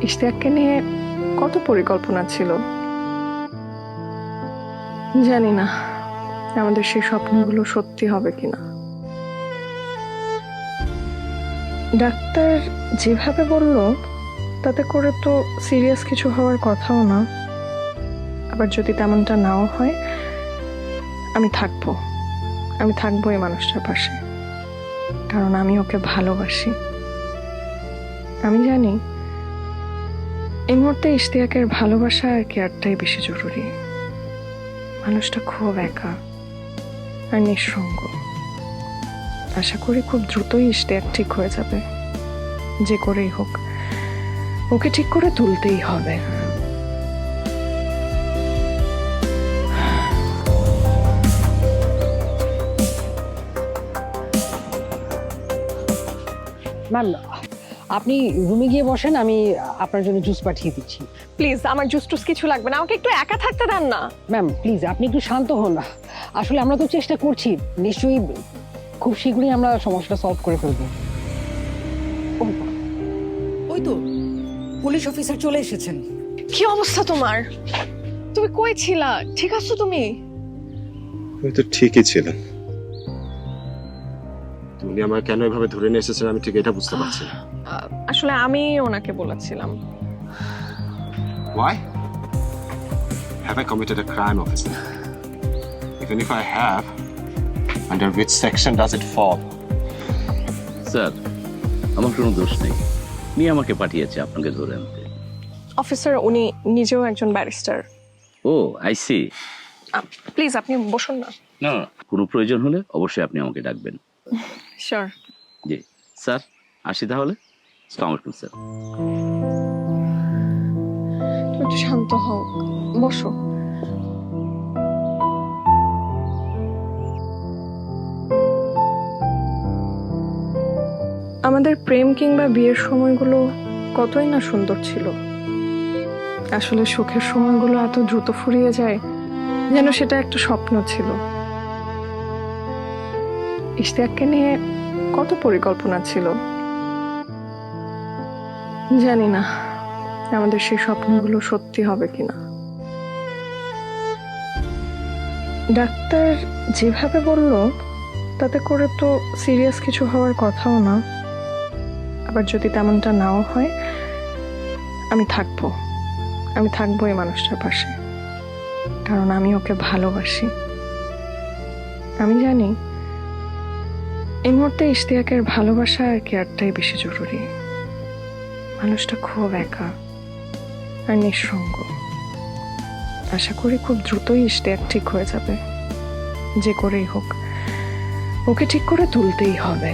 ইশতিয়াককে নিয়ে কত পরিকল্পনা ছিল, জানি না আমাদের সেই স্বপ্নগুলো সত্যি হবে কিনা। ডাক্তার যেভাবে বলল তাতে করে তো সিরিয়াস কিছু হওয়ার কথাও না। আবার যদি তেমনটা নাও হয়, আমি থাকবো এই মানুষটার পাশে, কারণ আমি ওকে ভালোবাসি। আমি জানি এই মুহূর্তে ইশতিয়াকের ভালোবাসা আর কেয়ারটাই বেশি জরুরি। মানুষটা খুব একা আর নিঃসঙ্গ। আশা করি খুব দ্রুতই ইশতিয়াক ঠিক হয়ে যাবে। যে করেই হোক ওকে ঠিক করে তুলতেই হবে। ম্যাম, আপনি রুমে গিয়ে বসেন, আমি আপনার জন্য জুস পাঠিয়ে দিচ্ছি। প্লিজ, আমার জুস টুস কিছু লাগবে না, আমাকে একটু একা থাকতে দেন না। ম্যাম প্লিজ, আপনি একটু শান্ত হন না। আসলে আমরা তো চেষ্টা করছি, নিশ্চয়ই খুব শীঘ্রই আমরা সমস্যাটা সলভ করে ফেলবো। ওই তো পুলিশ অফিসার চলে এসেছেন। কি অবস্থা তোমার? তুমি কই ছিলা? ঠিক আছো তুমি? আমি তো ঠিকই ছিলাম। তুমি আমার কেন এভাবে ধরে নিয়ে এসেছেন আমি ঠিক এটা বুঝতে পারছি না। আসলে আমি ওনাকে বলেছিলাম। Why? Have I committed a crime, officer? Even if I have, under which section does it fall? Sir, আমার কোনো দোষ নেই। উনি আমাকে পাঠিয়েছে আপনাকে ধরে আনতে। অফিসার, উনি নিজেও একজন barrister. Oh, I see. Please আপনি বসুন না। না, কোনো প্রয়োজন হলে অবশ্যই আপনি আমাকে ডাকবেন। শিওর। জি স্যার, আসি তাহলে। আসসালামু আলাইকুম স্যার। একটু শান্ত হও, বসো। আমাদের প্রেম কিংবা বিয়ের সময়গুলো কতই না সুন্দর ছিল। আসলে সুখের সময়গুলো এত দ্রুত ফুরিয়ে যায় যেন সেটা একটা স্বপ্ন ছিল। ইশতিয়াককে নিয়ে কত পরিকল্পনা ছিল, জানি না আমাদের সেই স্বপ্নগুলো সত্যি হবে কিনা। ডাক্তার যেভাবে বলল তাতে করে তো সিরিয়াস কিছু হওয়ার কথাও না। আবার যদি তেমনটা নাও হয়, আমি থাকবো এই মানুষটার পাশে, কারণ আমি ওকে ভালোবাসি। আমি জানি এই মুহূর্তে ইশতিয়াকের ভালোবাসা আর কেয়ারটাই বেশি জরুরি। মানুষটা খুব একা আর নিঃসঙ্গ। আশা করি খুব দ্রুতই ইশতিয়াক ঠিক হয়ে যাবে। যে করেই হোক ওকে ঠিক করে তুলতেই হবে।